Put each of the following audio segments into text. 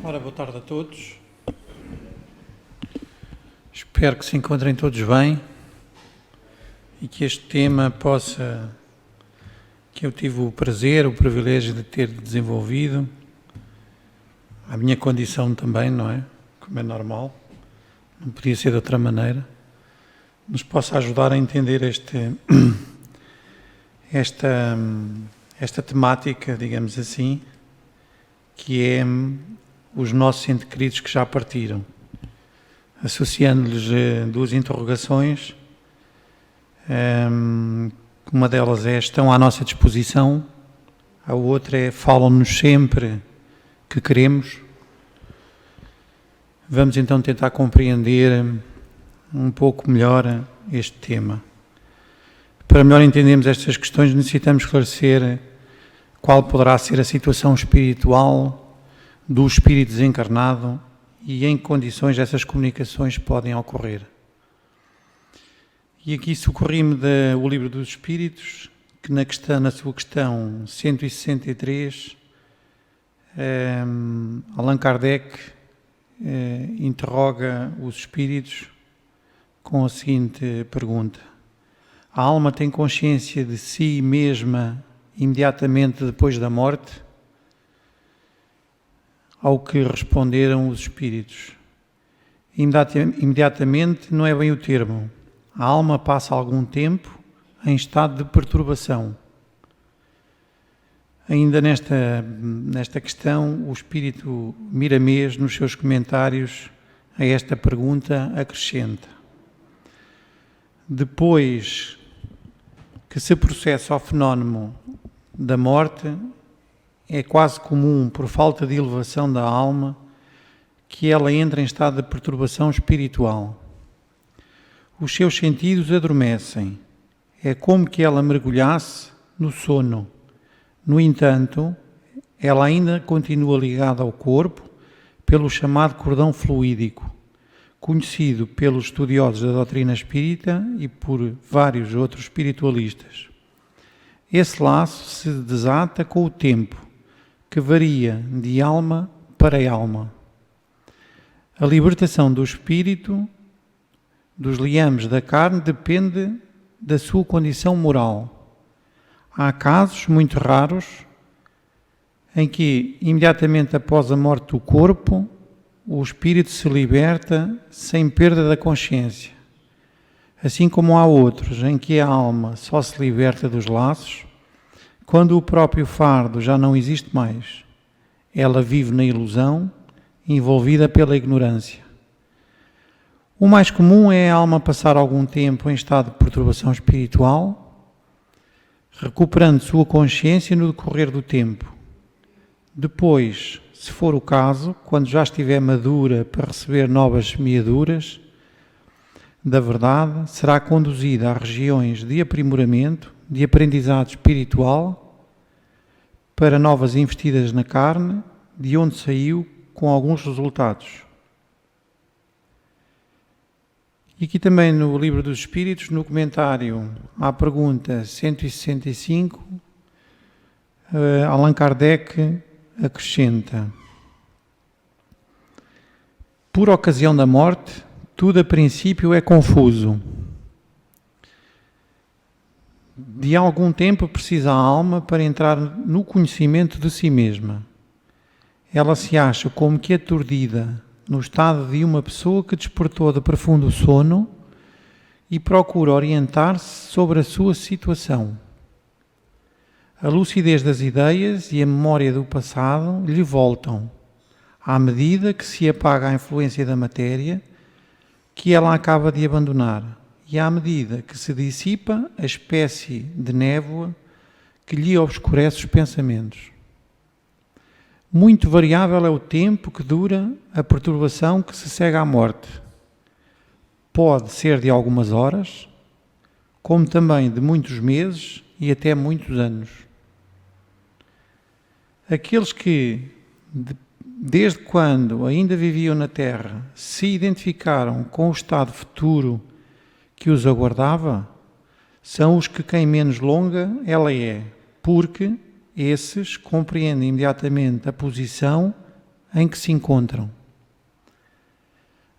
Ora, boa tarde a todos. Espero que se encontrem todos bem e que este tema que eu tive o prazer, o privilégio de ter desenvolvido, a minha condição também, não é? Como é normal, não podia ser de outra maneira, nos possa ajudar a entender esta temática, digamos assim, que é os nossos entes queridos que já partiram, associando-lhes duas interrogações. Uma delas é: estão à nossa disposição? A outra é: falam-nos sempre que queremos? Vamos então tentar compreender um pouco melhor este tema. Para melhor entendermos estas questões, necessitamos esclarecer qual poderá ser a situação espiritual do espírito desencarnado e em que condições essas comunicações podem ocorrer. E aqui socorri-me do Livro dos Espíritos, que na sua questão 163, Allan Kardec interroga os espíritos com a seguinte pergunta: a alma tem consciência de si mesma imediatamente depois da morte? Ao que responderam os espíritos: imediatamente não é bem o termo. A alma passa algum tempo em estado de perturbação. Ainda nesta questão, o espírito Miramês, nos seus comentários a esta pergunta, acrescenta: depois que se processa o fenómeno da morte, é quase comum, por falta de elevação da alma, que ela entre em estado de perturbação espiritual. Os seus sentidos adormecem. É como que ela mergulhasse no sono. No entanto, ela ainda continua ligada ao corpo pelo chamado cordão fluídico, conhecido pelos estudiosos da doutrina espírita e por vários outros espiritualistas. Esse laço se desata com o tempo, que varia de alma para alma. A libertação do espírito dos liames da carne depende da sua condição moral. Há casos muito raros em que, imediatamente após a morte do corpo, o espírito se liberta sem perda da consciência. Assim como há outros em que a alma só se liberta dos laços quando o próprio fardo já não existe mais. Ela vive na ilusão, envolvida pela ignorância. O mais comum é a alma passar algum tempo em estado de perturbação espiritual, recuperando sua consciência no decorrer do tempo. Depois, se for o caso, quando já estiver madura para receber novas semeaduras da verdade, será conduzida a regiões de aprimoramento, de aprendizado espiritual, para novas investidas na carne, de onde saiu com alguns resultados. E aqui também no Livro dos Espíritos, no comentário à pergunta 165, Allan Kardec acrescenta: por ocasião da morte, tudo a princípio é confuso. De algum tempo precisa a alma para entrar no conhecimento de si mesma. Ela se acha como que aturdida, no estado de uma pessoa que despertou de profundo sono e procura orientar-se sobre a sua situação. A lucidez das ideias e a memória do passado lhe voltam, à medida que se apaga a influência da matéria que ela acaba de abandonar, e à medida que se dissipa a espécie de névoa que lhe obscurece os pensamentos. Muito variável é o tempo que dura a perturbação que se segue à morte. Pode ser de algumas horas, como também de muitos meses e até muitos anos. Aqueles que, desde quando ainda viviam na Terra, se identificaram com o estado futuro que os aguardava, são os que quem menos longa ela é, porque esses compreendem imediatamente a posição em que se encontram.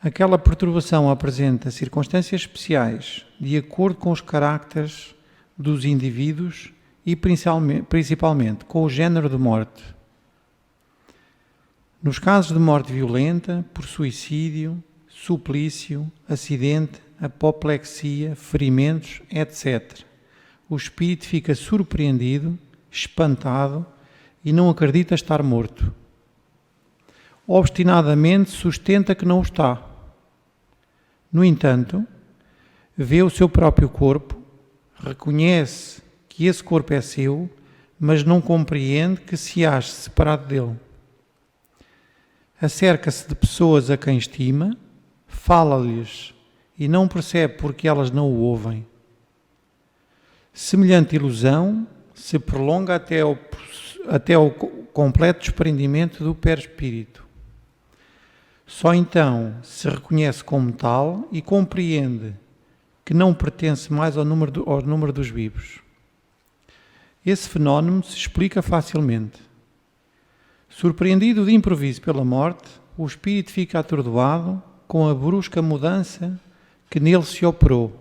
Aquela perturbação apresenta circunstâncias especiais de acordo com os caracteres dos indivíduos e principalmente com o género de morte. Nos casos de morte violenta, por suicídio, suplício, acidente, apoplexia, ferimentos, etc., o espírito fica surpreendido, espantado e não acredita estar morto. Obstinadamente sustenta que não está. No entanto, vê o seu próprio corpo, reconhece que esse corpo é seu, mas não compreende que se ache separado dele. Acerca-se de pessoas a quem estima, fala-lhes e não percebe porque elas não o ouvem. Semelhante ilusão se prolonga até ao completo desprendimento do perispírito. Só então se reconhece como tal e compreende que não pertence mais ao número dos vivos. Esse fenómeno se explica facilmente. Surpreendido de improviso pela morte, o espírito fica atordoado com a brusca mudança que nele se operou.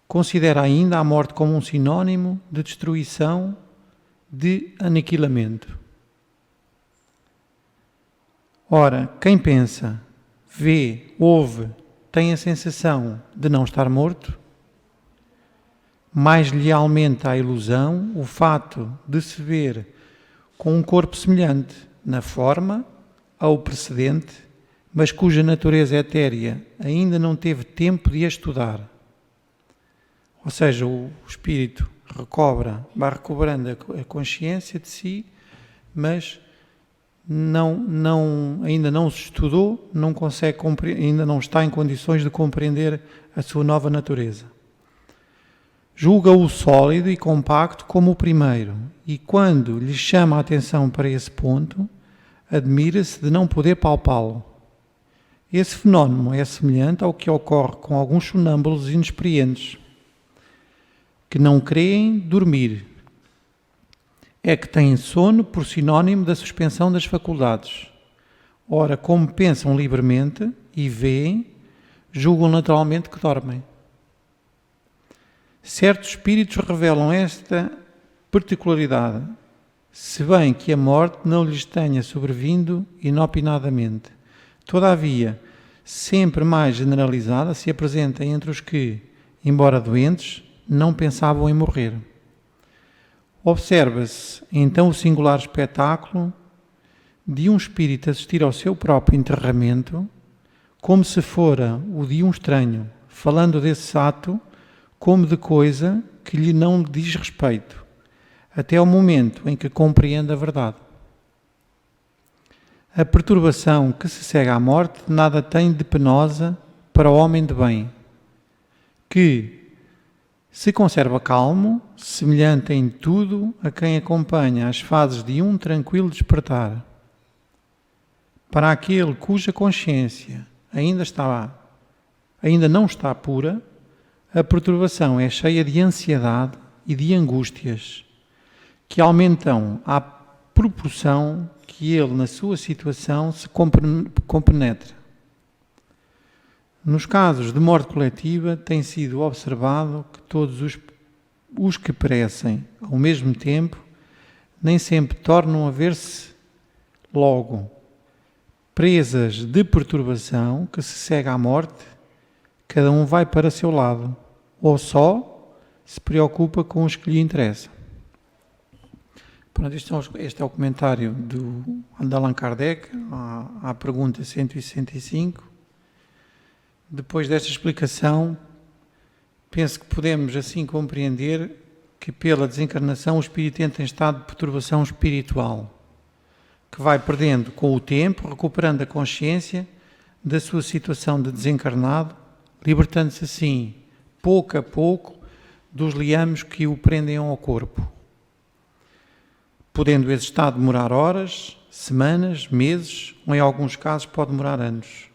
Considera ainda a morte como um sinónimo de destruição, de aniquilamento. Ora, quem pensa, vê, ouve, tem a sensação de não estar morto, mais lhe aumenta a ilusão o fato de se ver com um corpo semelhante na forma ao precedente, mas cuja natureza etérea ainda não teve tempo de a estudar. Ou seja, o espírito vai recobrando a consciência de si, mas ainda não se estudou, não consegue ainda não está em condições de compreender a sua nova natureza. Julga-o sólido e compacto como o primeiro, e quando lhe chama a atenção para esse ponto, admira-se de não poder palpá-lo. Esse fenómeno é semelhante ao que ocorre com alguns sonâmbulos inexperientes, que não creem dormir. É que têm sono por sinónimo da suspensão das faculdades. Ora, como pensam livremente e veem, julgam naturalmente que dormem. Certos espíritos revelam esta particularidade, se bem que a morte não lhes tenha sobrevindo inopinadamente. Todavia, sempre mais generalizada, se apresenta entre os que, embora doentes, não pensavam em morrer. Observa-se então o singular espetáculo de um espírito assistir ao seu próprio enterramento, como se fora o de um estranho, falando desse ato como de coisa que lhe não diz respeito, até ao momento em que compreende a verdade. A perturbação que se segue à morte nada tem de penosa para o homem de bem, que se conserva calmo, semelhante em tudo a quem acompanha as fases de um tranquilo despertar. Para aquele cuja consciência ainda não está pura, a perturbação é cheia de ansiedade e de angústias, que aumentam à proporção que ele, na sua situação, se compenetra. Nos casos de morte coletiva, tem sido observado que todos os que perecem ao mesmo tempo nem sempre tornam a ver-se logo. Presas de perturbação que se segue à morte, cada um vai para seu lado, ou só se preocupa com os que lhe interessam. Pronto, este é o comentário de Allan Kardec à pergunta 165. Depois desta explicação, penso que podemos assim compreender que pela desencarnação o espírito entra em estado de perturbação espiritual, que vai perdendo com o tempo, recuperando a consciência da sua situação de desencarnado, libertando-se assim, pouco a pouco, dos liames que o prendem ao corpo. Podendo esse estado demorar horas, semanas, meses, ou em alguns casos pode demorar anos.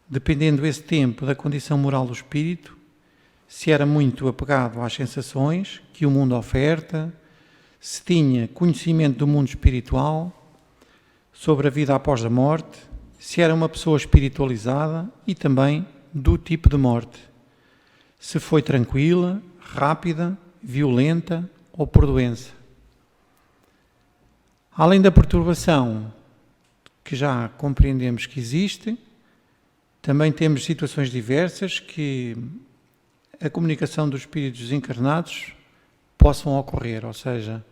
Dependendo esse tempo da condição moral do espírito, se era muito apegado às sensações que o mundo oferta, se tinha conhecimento do mundo espiritual, sobre a vida após a morte, se era uma pessoa espiritualizada e também do tipo de morte. Se foi tranquila, rápida, violenta ou por doença. Além da perturbação que já compreendemos que existe, também temos situações diversas que a comunicação dos espíritos desencarnados possam ocorrer, ou seja,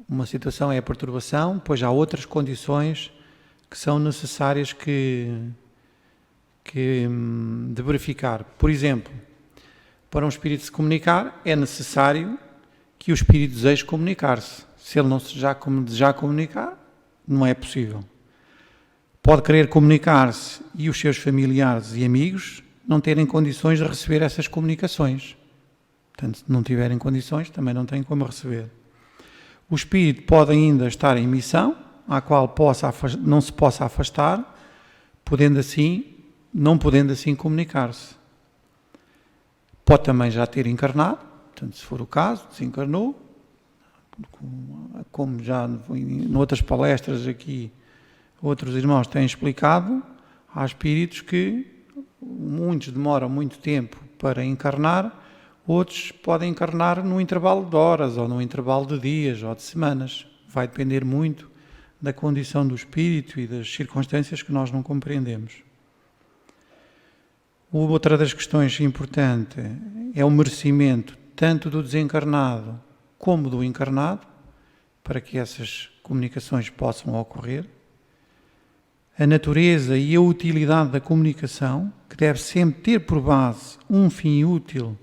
uma situação é a perturbação, depois há outras condições que são necessárias de verificar. Por exemplo, para um espírito se comunicar, é necessário que o espírito deseje comunicar-se. Se ele não se desejar comunicar, não é possível. Pode querer comunicar-se e os seus familiares e amigos não terem condições de receber essas comunicações. Portanto, se não tiverem condições, também não têm como receber. O espírito pode ainda estar em missão, à qual não se possa afastar, não podendo assim comunicar-se. Pode também já ter encarnado, portanto, se for o caso, desencarnou, como já em outras palestras aqui, outros irmãos têm explicado, há espíritos que muitos demoram muito tempo para encarnar, outros podem encarnar num intervalo de horas, ou num intervalo de dias, ou de semanas. Vai depender muito da condição do espírito e das circunstâncias que nós não compreendemos. Outra das questões importantes é o merecimento tanto do desencarnado como do encarnado, para que essas comunicações possam ocorrer. A natureza e a utilidade da comunicação, que deve sempre ter por base um fim útil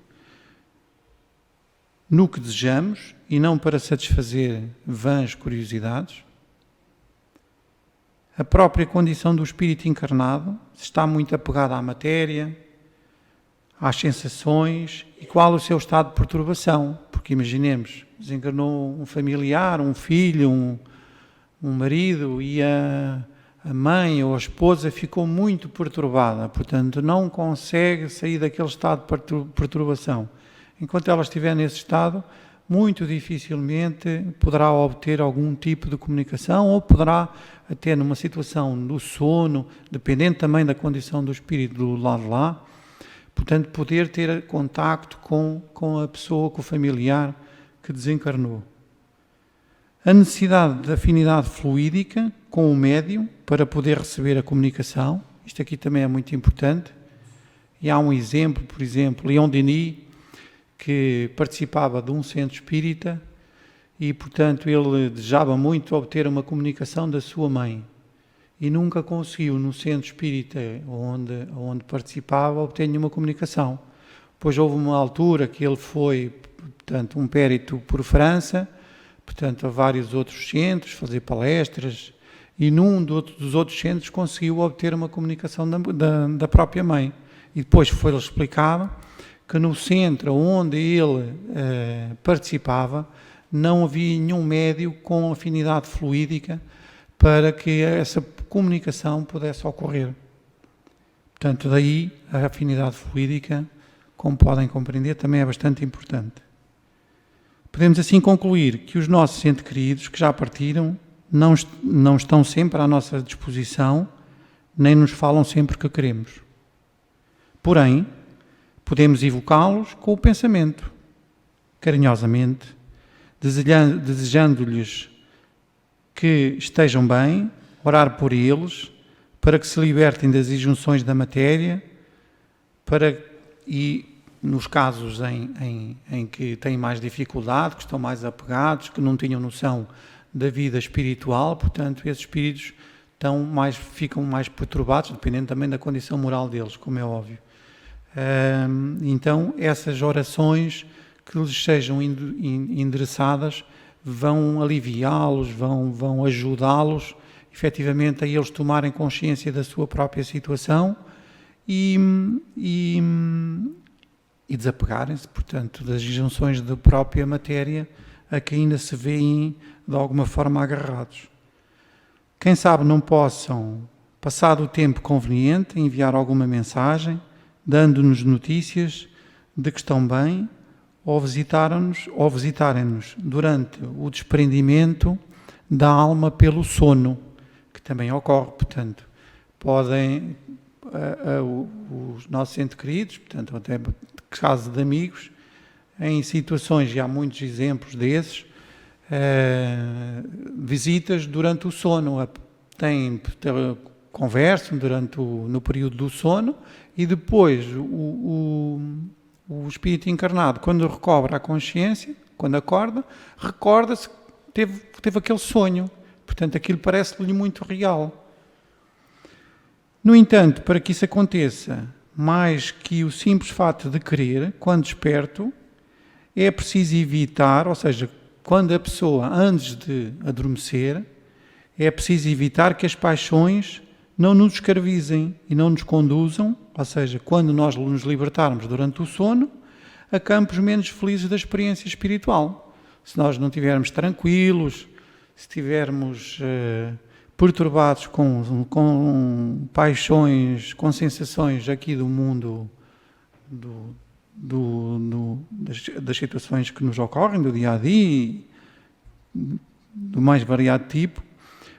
no que desejamos e não para satisfazer vãs curiosidades. A própria condição do espírito encarnado, se está muito apegado à matéria, às sensações, e qual o seu estado de perturbação, porque imaginemos, desencarnou um familiar, um filho, um marido, e a mãe ou a esposa ficou muito perturbada, portanto não consegue sair daquele estado de perturbação. Enquanto ela estiver nesse estado, muito dificilmente poderá obter algum tipo de comunicação, ou poderá até numa situação do sono, dependendo também da condição do espírito do lado de lá, portanto poder ter contacto com a pessoa, com o familiar que desencarnou. A necessidade de afinidade fluídica com o médium para poder receber a comunicação, isto aqui também é muito importante, e há um exemplo, por exemplo, Leon Denis, que participava de um centro espírita e, portanto, ele desejava muito obter uma comunicação da sua mãe e nunca conseguiu no centro espírita onde participava obter nenhuma comunicação. Pois houve uma altura que ele foi, portanto, um périto por França, portanto, a vários outros centros, fazer palestras, e num dos outros centros conseguiu obter uma comunicação da própria mãe. E depois foi-lhe explicado que no centro onde ele participava não havia nenhum médio com afinidade fluídica para que essa comunicação pudesse ocorrer. Portanto, daí a afinidade fluídica, como podem compreender, também é bastante importante. Podemos assim concluir que os nossos entes queridos que já partiram não estão sempre à nossa disposição, nem nos falam sempre que queremos. Porém, podemos evocá-los com o pensamento, carinhosamente, desejando-lhes que estejam bem, orar por eles, para que se libertem das injunções da matéria, e nos casos em que têm mais dificuldade, que estão mais apegados, que não tinham noção da vida espiritual, portanto, esses espíritos ficam mais perturbados, dependendo também da condição moral deles, como é óbvio. Então, essas orações que lhes sejam endereçadas vão aliviá-los, vão ajudá-los, efetivamente, a eles tomarem consciência da sua própria situação e desapegarem-se, portanto, das injunções da própria matéria a que ainda se veem, de alguma forma, agarrados. Quem sabe não possam, passado o tempo conveniente, enviar alguma mensagem, dando-nos notícias de que estão bem, ou visitarem-nos durante o desprendimento da alma pelo sono, que também ocorre, portanto, podem os nossos entes queridos, portanto, até casos de amigos, em situações, e há muitos exemplos desses, visitas durante o sono, conversam no período do sono, e depois o espírito encarnado, quando recobra a consciência, quando acorda, recorda-se que teve aquele sonho. Portanto, aquilo parece-lhe muito real. No entanto, para que isso aconteça, mais que o simples fato de querer, quando desperto, é preciso evitar, ou seja, quando a pessoa, antes de adormecer, é preciso evitar que as paixões não nos escravizem e não nos conduzam, ou seja, quando nós nos libertarmos durante o sono, a campos menos felizes da experiência espiritual. Se nós não estivermos tranquilos, se estivermos perturbados com paixões, com sensações aqui do mundo, das situações que nos ocorrem, do dia-a-dia, do mais variado tipo,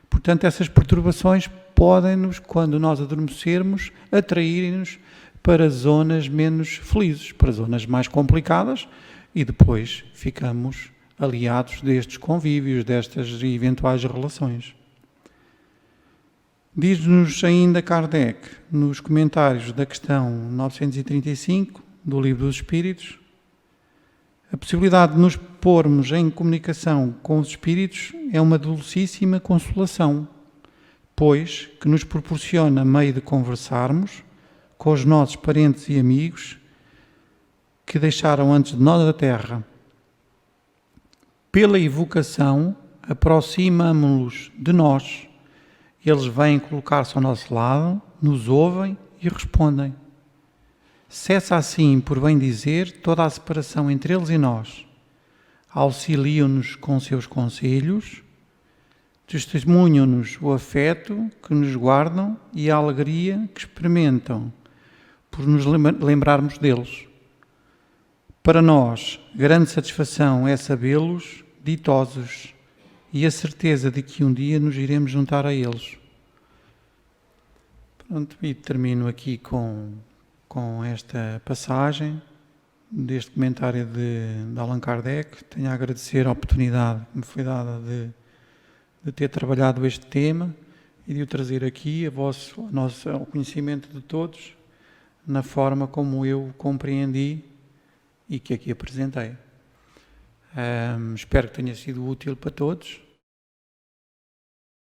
portanto, essas perturbações podem-nos, quando nós adormecermos, atrair-nos para zonas menos felizes, para zonas mais complicadas, e depois ficamos aliados destes convívios, destas eventuais relações. Diz-nos ainda Kardec, nos comentários da questão 935 do Livro dos Espíritos, a possibilidade de nos pormos em comunicação com os espíritos é uma dulcíssima consolação, pois que nos proporciona meio de conversarmos com os nossos parentes e amigos que deixaram antes de nós a Terra. Pela evocação, aproximamo-los de nós. Eles vêm colocar-se ao nosso lado, nos ouvem e respondem. Cessa assim, por bem dizer, toda a separação entre eles e nós. Auxiliam-nos com seus conselhos, testemunham-nos o afeto que nos guardam e a alegria que experimentam por nos lembrarmos deles. Para nós, grande satisfação é sabê-los ditosos e a certeza de que um dia nos iremos juntar a eles. Pronto, e termino aqui com esta passagem deste comentário de Allan Kardec. Tenho a agradecer a oportunidade que me foi dada de ter trabalhado este tema e de o trazer aqui ao conhecimento de todos, na forma como eu compreendi e que aqui apresentei. Espero que tenha sido útil para todos